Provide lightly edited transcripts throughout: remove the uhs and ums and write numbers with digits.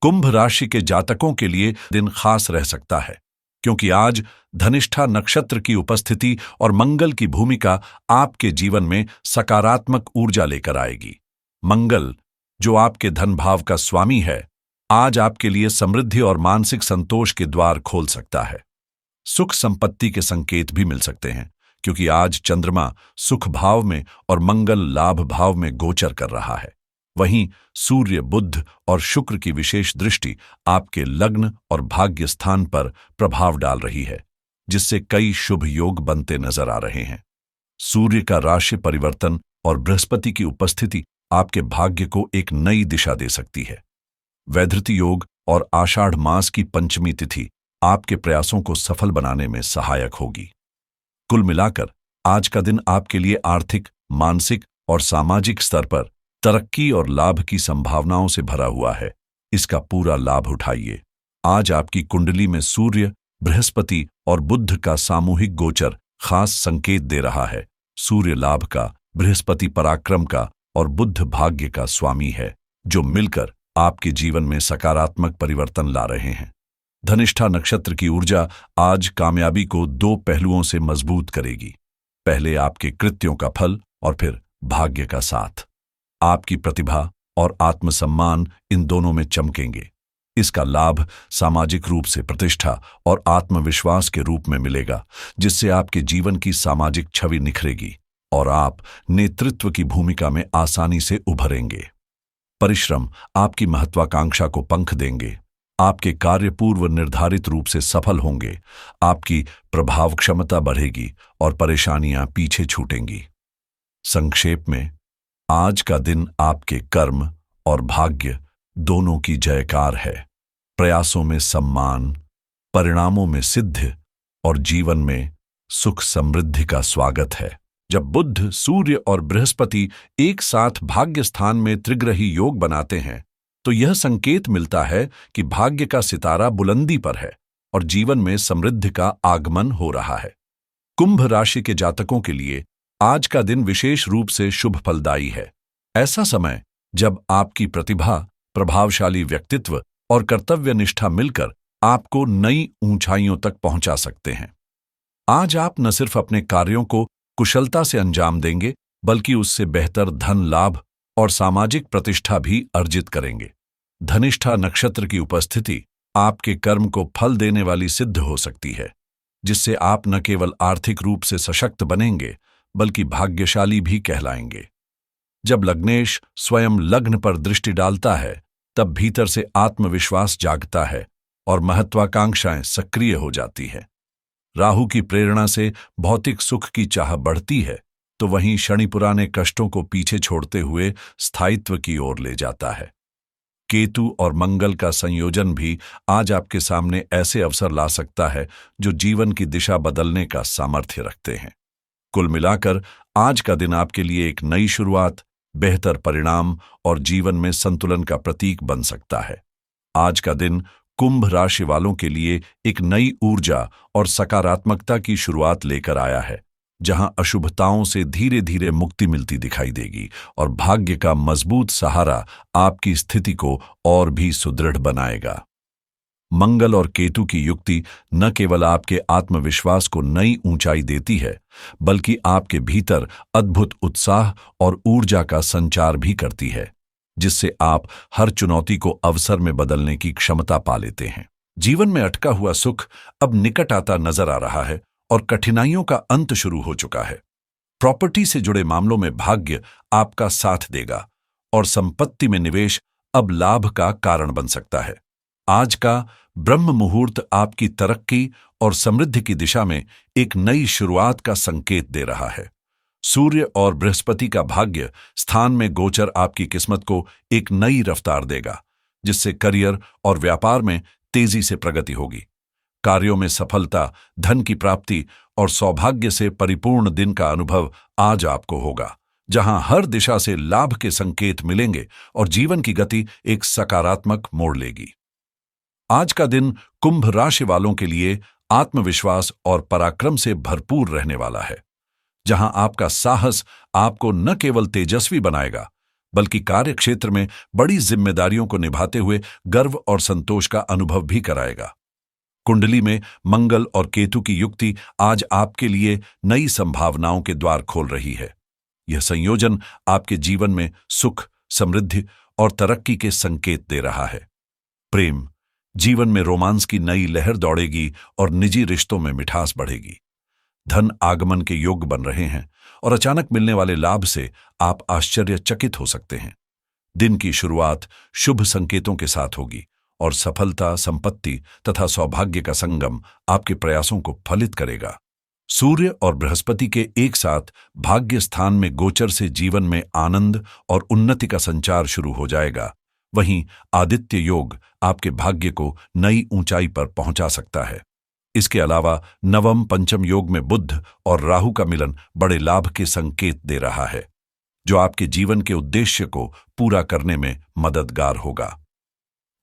कुंभ राशि के जातकों के लिए दिन खास रह सकता है, क्योंकि आज धनिष्ठा नक्षत्र की उपस्थिति और मंगल की भूमिका आपके जीवन में सकारात्मक ऊर्जा लेकर आएगी। मंगल, जो आपके धन भाव का स्वामी है, आज आपके लिए समृद्धि और मानसिक संतोष के द्वार खोल सकता है। सुख संपत्ति के संकेत भी मिल सकते हैं, क्योंकि आज चंद्रमा सुख भाव में और मंगल लाभ भाव में गोचर कर रहा है। वहीं सूर्य, बुध और शुक्र की विशेष दृष्टि आपके लग्न और भाग्य स्थान पर प्रभाव डाल रही है, जिससे कई शुभ योग बनते नजर आ रहे हैं। सूर्य का राशि परिवर्तन और बृहस्पति की उपस्थिति आपके भाग्य को एक नई दिशा दे सकती है। वैधृति योग और आषाढ़ मास की पंचमी तिथि आपके प्रयासों को सफल बनाने में सहायक होगी। कुल मिलाकर आज का दिन आपके लिए आर्थिक, मानसिक और सामाजिक स्तर पर तरक्की और लाभ की संभावनाओं से भरा हुआ है। इसका पूरा लाभ उठाइए। आज आपकी कुंडली में सूर्य, बृहस्पति और बुध का सामूहिक गोचर खास संकेत दे रहा है। सूर्य लाभ का, बृहस्पति पराक्रम का और बुध भाग्य का स्वामी है, जो मिलकर आपके जीवन में सकारात्मक परिवर्तन ला रहे हैं। धनिष्ठा नक्षत्र की ऊर्जा आज कामयाबी को दो पहलुओं से मजबूत करेगी। पहले आपके कृत्यों का फल और फिर भाग्य का साथ। आपकी प्रतिभा और आत्मसम्मान इन दोनों में चमकेंगे। इसका लाभ सामाजिक रूप से प्रतिष्ठा और आत्मविश्वास के रूप में मिलेगा, जिससे आपके जीवन की सामाजिक छवि निखरेगी और आप नेतृत्व की भूमिका में आसानी से उभरेंगे। परिश्रम आपकी महत्वाकांक्षा को पंख देंगे। आपके कार्य पूर्व निर्धारित रूप से सफल होंगे। आपकी प्रभाव क्षमता बढ़ेगी और परेशानियां पीछे छूटेंगी। संक्षेप में, आज का दिन आपके कर्म और भाग्य दोनों की जयकार है। प्रयासों में सम्मान, परिणामों में सिद्धि और जीवन में सुख समृद्धि का स्वागत है। जब बुध, सूर्य और बृहस्पति एक साथ भाग्य स्थान में त्रिग्रही योग बनाते हैं, तो यह संकेत मिलता है कि भाग्य का सितारा बुलंदी पर है और जीवन में समृद्धि का आगमन हो रहा है। कुंभ राशि के जातकों के लिए आज का दिन विशेष रूप से शुभ फलदायी है। ऐसा समय जब आपकी प्रतिभा, प्रभावशाली व्यक्तित्व और कर्तव्य निष्ठा मिलकर आपको नई ऊंचाइयों तक पहुंचा सकते हैं। आज आप न सिर्फ अपने कार्यों को कुशलता से अंजाम देंगे, बल्कि उससे बेहतर धन लाभ और सामाजिक प्रतिष्ठा भी अर्जित करेंगे। धनिष्ठा नक्षत्र की उपस्थिति आपके कर्म को फल देने वाली सिद्ध हो सकती है, जिससे आप न केवल आर्थिक रूप से सशक्त बनेंगे, बल्कि भाग्यशाली भी कहलाएंगे। जब लग्नेश स्वयं लग्न पर दृष्टि डालता है, तब भीतर से आत्मविश्वास जागता है और महत्वाकांक्षाएं सक्रिय हो जाती है। राहु की प्रेरणा से भौतिक सुख की चाह बढ़ती है, तो वहीं शनि पुराने कष्टों को पीछे छोड़ते हुए स्थायित्व की ओर ले जाता है। केतु और मंगल का संयोजन भी आज आपके सामने ऐसे अवसर ला सकता है जो जीवन की दिशा बदलने का सामर्थ्य रखते हैं। कुल मिलाकर आज का दिन आपके लिए एक नई शुरुआत, बेहतर परिणाम और जीवन में संतुलन का प्रतीक बन सकता है। आज का दिन कुंभ राशि वालों के लिए एक नई ऊर्जा और सकारात्मकता की शुरुआत लेकर आया है, जहां अशुभताओं से धीरे धीरे मुक्ति मिलती दिखाई देगी और भाग्य का मजबूत सहारा आपकी स्थिति को और भी सुदृढ़ बनाएगा। मंगल और केतु की युक्ति न केवल आपके आत्मविश्वास को नई ऊंचाई देती है, बल्कि आपके भीतर अद्भुत उत्साह और ऊर्जा का संचार भी करती है, जिससे आप हर चुनौती को अवसर में बदलने की क्षमता पा लेते हैं। जीवन में अटका हुआ सुख अब निकट आता नजर आ रहा है और कठिनाइयों का अंत शुरू हो चुका है। प्रॉपर्टी से जुड़े मामलों में भाग्य आपका साथ देगा और संपत्ति में निवेश अब लाभ का कारण बन सकता है। आज का ब्रह्म मुहूर्त आपकी तरक्की और समृद्धि की दिशा में एक नई शुरुआत का संकेत दे रहा है। सूर्य और बृहस्पति का भाग्य स्थान में गोचर आपकी किस्मत को एक नई रफ्तार देगा, जिससे करियर और व्यापार में तेजी से प्रगति होगी। कार्यों में सफलता, धन की प्राप्ति और सौभाग्य से परिपूर्ण दिन का अनुभव आज आपको होगा, जहां हर दिशा से लाभ के संकेत मिलेंगे और जीवन की गति एक सकारात्मक मोड़ लेगी। आज का दिन कुंभ राशि वालों के लिए आत्मविश्वास और पराक्रम से भरपूर रहने वाला है, जहां आपका साहस आपको न केवल तेजस्वी बनाएगा, बल्कि कार्य क्षेत्र में बड़ी जिम्मेदारियों को निभाते हुए गर्व और संतोष का अनुभव भी कराएगा। कुंडली में मंगल और केतु की युक्ति आज आपके लिए नई संभावनाओं के द्वार खोल रही है। यह संयोजन आपके जीवन में सुख, समृद्धि और तरक्की के संकेत दे रहा है। प्रेम, जीवन में रोमांस की नई लहर दौड़ेगी और निजी रिश्तों में मिठास बढ़ेगी। धन आगमन के योग बन रहे हैं और अचानक मिलने वाले लाभ से आप आश्चर्यचकित हो सकते हैं। दिन की शुरुआत शुभ संकेतों के साथ होगी और सफलता, संपत्ति तथा सौभाग्य का संगम आपके प्रयासों को फलित करेगा। सूर्य और बृहस्पति के एक साथ भाग्य स्थान में गोचर से जीवन में आनंद और उन्नति का संचार शुरू हो जाएगा। वहीं आदित्य योग आपके भाग्य को नई ऊंचाई पर पहुंचा सकता है। इसके अलावा नवम पंचम योग में बुध और राहु का मिलन बड़े लाभ के संकेत दे रहा है, जो आपके जीवन के उद्देश्य को पूरा करने में मददगार होगा।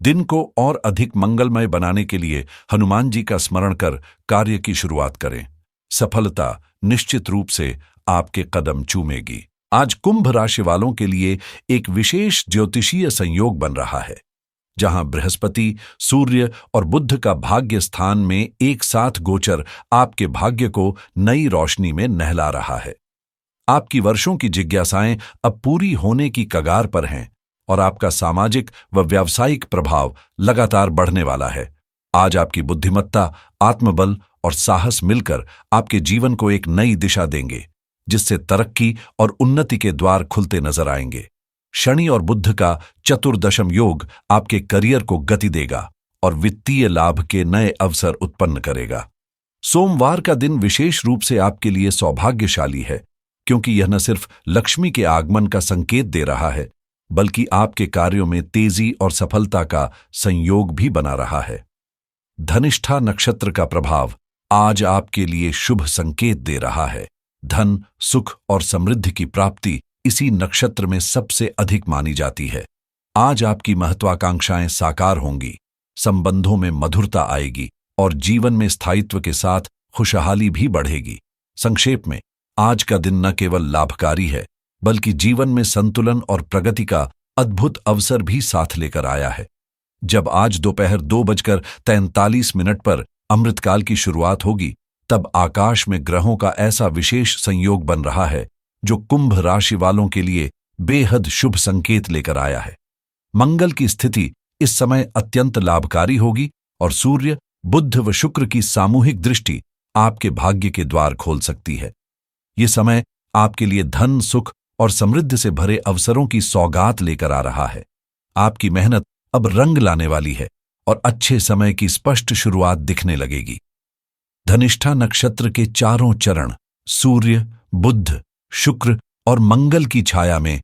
दिन को और अधिक मंगलमय बनाने के लिए हनुमान जी का स्मरण कर कार्य की शुरुआत करें। सफलता निश्चित रूप से आपके कदम चूमेगी। आज कुंभ राशि वालों के लिए एक विशेष ज्योतिषीय संयोग बन रहा है, जहां बृहस्पति, सूर्य और बुध का भाग्य स्थान में एक साथ गोचर आपके भाग्य को नई रोशनी में नहला रहा है। आपकी वर्षों की जिज्ञासाएं अब पूरी होने की कगार पर हैं और आपका सामाजिक व व्यावसायिक प्रभाव लगातार बढ़ने वाला है। आज आपकी बुद्धिमत्ता, आत्मबल और साहस मिलकर आपके जीवन को एक नई दिशा देंगे, जिससे तरक्की और उन्नति के द्वार खुलते नजर आएंगे। शनि और बुध का चतुर्दशम योग आपके करियर को गति देगा और वित्तीय लाभ के नए अवसर उत्पन्न करेगा। सोमवार का दिन विशेष रूप से आपके लिए सौभाग्यशाली है, क्योंकि यह न सिर्फ लक्ष्मी के आगमन का संकेत दे रहा है, बल्कि आपके कार्यों में तेजी और सफलता का संयोग भी बना रहा है। धनिष्ठा नक्षत्र का प्रभाव आज आपके लिए शुभ संकेत दे रहा है। धन, सुख और समृद्धि की प्राप्ति इसी नक्षत्र में सबसे अधिक मानी जाती है। आज आपकी महत्वाकांक्षाएं साकार होंगी, संबंधों में मधुरता आएगी और जीवन में स्थायित्व के साथ खुशहाली भी बढ़ेगी। संक्षेप में, आज का दिन न केवल लाभकारी है, बल्कि जीवन में संतुलन और प्रगति का अद्भुत अवसर भी साथ लेकर आया है। जब आज दोपहर 2:43 पर अमृतकाल की शुरुआत होगी, तब आकाश में ग्रहों का ऐसा विशेष संयोग बन रहा है, जो कुंभ राशि वालों के लिए बेहद शुभ संकेत लेकर आया है। मंगल की स्थिति इस समय अत्यंत लाभकारी होगी और सूर्य, बुध व शुक्र की सामूहिक दृष्टि आपके भाग्य के द्वार खोल सकती है। ये समय आपके लिए धन, सुख और समृद्धि से भरे अवसरों की सौगात लेकर आ रहा है। आपकी मेहनत अब रंग लाने वाली है और अच्छे समय की स्पष्ट शुरुआत दिखने लगेगी। धनिष्ठा नक्षत्र के चारों चरण सूर्य, बुध, शुक्र और मंगल की छाया में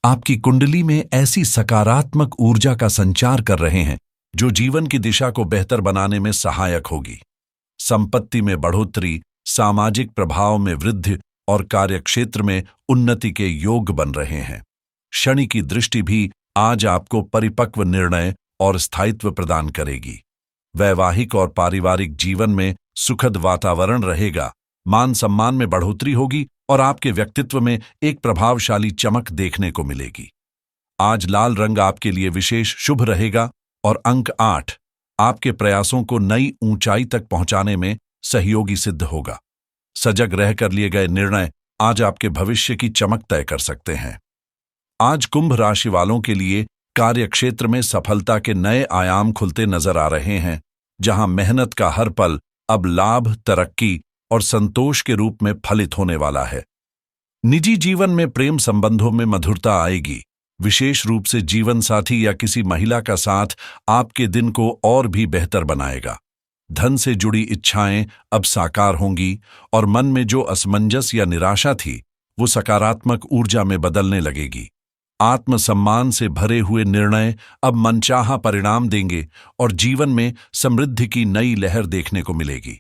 आपकी कुंडली में ऐसी सकारात्मक ऊर्जा का संचार कर रहे हैं, जो जीवन की दिशा को बेहतर बनाने में सहायक होगी। संपत्ति में बढ़ोतरी, सामाजिक प्रभाव में वृद्धि और कार्यक्षेत्र में उन्नति के योग बन रहे हैं। शनि की दृष्टि भी आज आपको परिपक्व निर्णय और स्थायित्व प्रदान करेगी। वैवाहिक और पारिवारिक जीवन में सुखद वातावरण रहेगा, मान सम्मान में बढ़ोतरी होगी और आपके व्यक्तित्व में एक प्रभावशाली चमक देखने को मिलेगी। आज लाल रंग आपके लिए विशेष शुभ रहेगा और अंक 8 आपके प्रयासों को नई ऊंचाई तक पहुंचाने में सहयोगी सिद्ध होगा। सजग रहकर लिए गए निर्णय आज आपके भविष्य की चमक तय कर सकते हैं। आज कुंभ राशि वालों के लिए कार्यक्षेत्र में सफलता के नए आयाम खुलते नजर आ रहे हैं, जहां मेहनत का हर पल अब लाभ, तरक्की और संतोष के रूप में फलित होने वाला है। निजी जीवन में प्रेम संबंधों में मधुरता आएगी। विशेष रूप से जीवन साथी या किसी महिला का साथ आपके दिन को और भी बेहतर बनाएगा। धन से जुड़ी इच्छाएं अब साकार होंगी और मन में जो असमंजस या निराशा थी, वो सकारात्मक ऊर्जा में बदलने लगेगी। आत्मसम्मान से भरे हुए निर्णय अब मनचाहा परिणाम देंगे और जीवन में समृद्धि की नई लहर देखने को मिलेगी।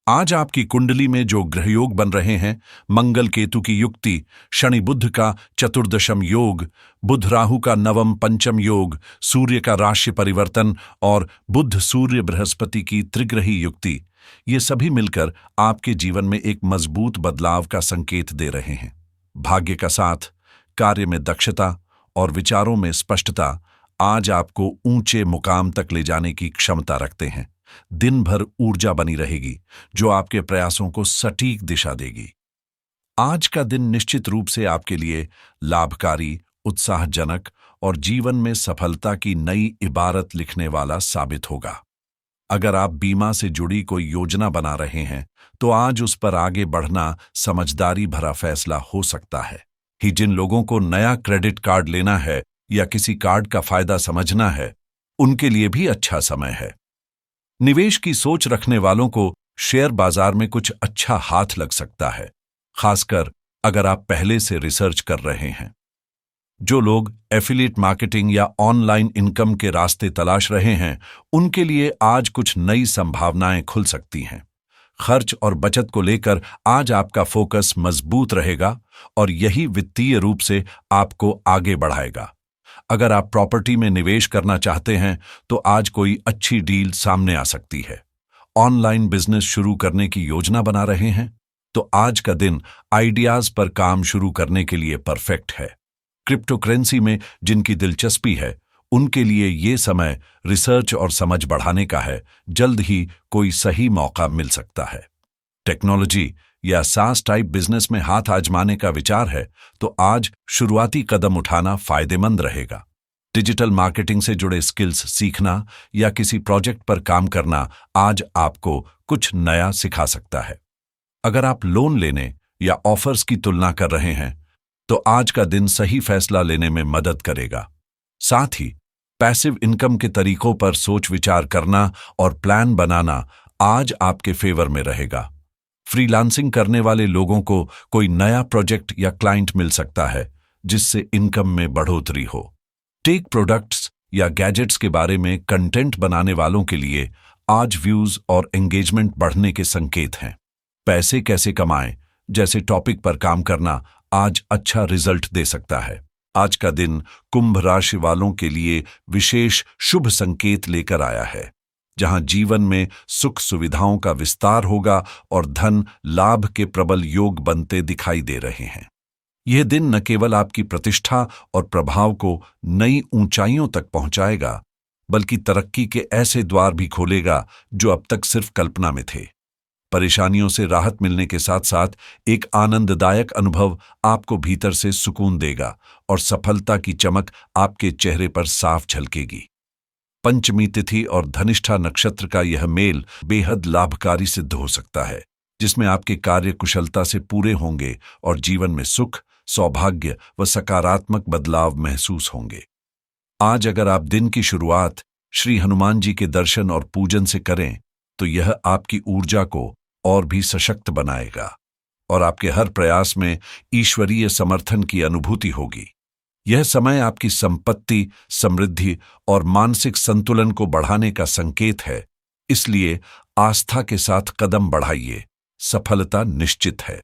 आज आपकी कुंडली में जो ग्रहयोग बन रहे हैं, मंगल केतु की युक्ति, शनि बुध का चतुर्दशम योग, बुध राहु का नवम पंचम योग, सूर्य का राशि परिवर्तन और बुध सूर्य बृहस्पति की त्रिग्रही युक्ति, ये सभी मिलकर आपके जीवन में एक मजबूत बदलाव का संकेत दे रहे हैं। भाग्य का साथ, कार्य में दक्षता और विचारों में स्पष्टता आज आपको ऊंचे मुकाम तक ले जाने की क्षमता रखते हैं। दिन भर ऊर्जा बनी रहेगी जो आपके प्रयासों को सटीक दिशा देगी। आज का दिन निश्चित रूप से आपके लिए लाभकारी, उत्साहजनक और जीवन में सफलता की नई इबारत लिखने वाला साबित होगा। अगर आप बीमा से जुड़ी कोई योजना बना रहे हैं तो आज उस पर आगे बढ़ना समझदारी भरा फैसला हो सकता है। ही जिन लोगों को नया क्रेडिट कार्ड लेना है या किसी कार्ड का फायदा समझना है, उनके लिए भी अच्छा समय है। निवेश की सोच रखने वालों को शेयर बाजार में कुछ अच्छा हाथ लग सकता है, खासकर अगर आप पहले से रिसर्च कर रहे हैं। जो लोग एफिलिएट मार्केटिंग या ऑनलाइन इनकम के रास्ते तलाश रहे हैं, उनके लिए आज कुछ नई संभावनाएं खुल सकती हैं। खर्च और बचत को लेकर आज आपका फोकस मजबूत रहेगा और यही वित्तीय रूप से आपको आगे बढ़ाएगा। अगर आप प्रॉपर्टी में निवेश करना चाहते हैं तो आज कोई अच्छी डील सामने आ सकती है। ऑनलाइन बिजनेस शुरू करने की योजना बना रहे हैं तो आज का दिन आइडियाज पर काम शुरू करने के लिए परफेक्ट है। क्रिप्टो करेंसी में जिनकी दिलचस्पी है, उनके लिए ये समय रिसर्च और समझ बढ़ाने का है। जल्द ही कोई सही मौका मिल सकता है। टेक्नोलॉजी या सास टाइप बिजनेस में हाथ आजमाने का विचार है तो आज शुरुआती कदम उठाना फायदेमंद रहेगा। डिजिटल मार्केटिंग से जुड़े स्किल्स सीखना या किसी प्रोजेक्ट पर काम करना आज आपको कुछ नया सिखा सकता है। अगर आप लोन लेने या ऑफर्स की तुलना कर रहे हैं तो आज का दिन सही फैसला लेने में मदद करेगा। साथ ही पैसिव इनकम के तरीकों पर सोच विचार करना और प्लान बनाना आज आपके फेवर में रहेगा। फ्रीलांसिंग करने वाले लोगों को कोई नया प्रोजेक्ट या क्लाइंट मिल सकता है जिससे इनकम में बढ़ोतरी हो। टेक प्रोडक्ट्स या गैजेट्स के बारे में कंटेंट बनाने वालों के लिए आज व्यूज और एंगेजमेंट बढ़ने के संकेत हैं। पैसे कैसे कमाएं जैसे टॉपिक पर काम करना आज अच्छा रिजल्ट दे सकता है। आज का दिन कुंभ राशि वालों के लिए विशेष शुभ संकेत लेकर आया है, जहां जीवन में सुख सुविधाओं का विस्तार होगा और धन लाभ के प्रबल योग बनते दिखाई दे रहे हैं। यह दिन न केवल आपकी प्रतिष्ठा और प्रभाव को नई ऊंचाइयों तक पहुंचाएगा, बल्कि तरक्की के ऐसे द्वार भी खोलेगा जो अब तक सिर्फ कल्पना में थे। परेशानियों से राहत मिलने के साथ साथ एक आनंददायक अनुभव आपको भीतर से सुकून देगा और सफलता की चमक आपके चेहरे पर साफ झलकेगी। पंचमी तिथि और धनिष्ठा नक्षत्र का यह मेल बेहद लाभकारी सिद्ध हो सकता है, जिसमें आपके कार्य कुशलता से पूरे होंगे और जीवन में सुख, सौभाग्य व सकारात्मक बदलाव महसूस होंगे। आज अगर आप दिन की शुरुआत श्री हनुमान जी के दर्शन और पूजन से करें तो यह आपकी ऊर्जा को और भी सशक्त बनाएगा और आपके हर प्रयास में ईश्वरीय समर्थन की अनुभूति होगी। यह समय आपकी संपत्ति, समृद्धि और मानसिक संतुलन को बढ़ाने का संकेत है, इसलिए आस्था के साथ कदम बढ़ाइए, सफलता निश्चित है।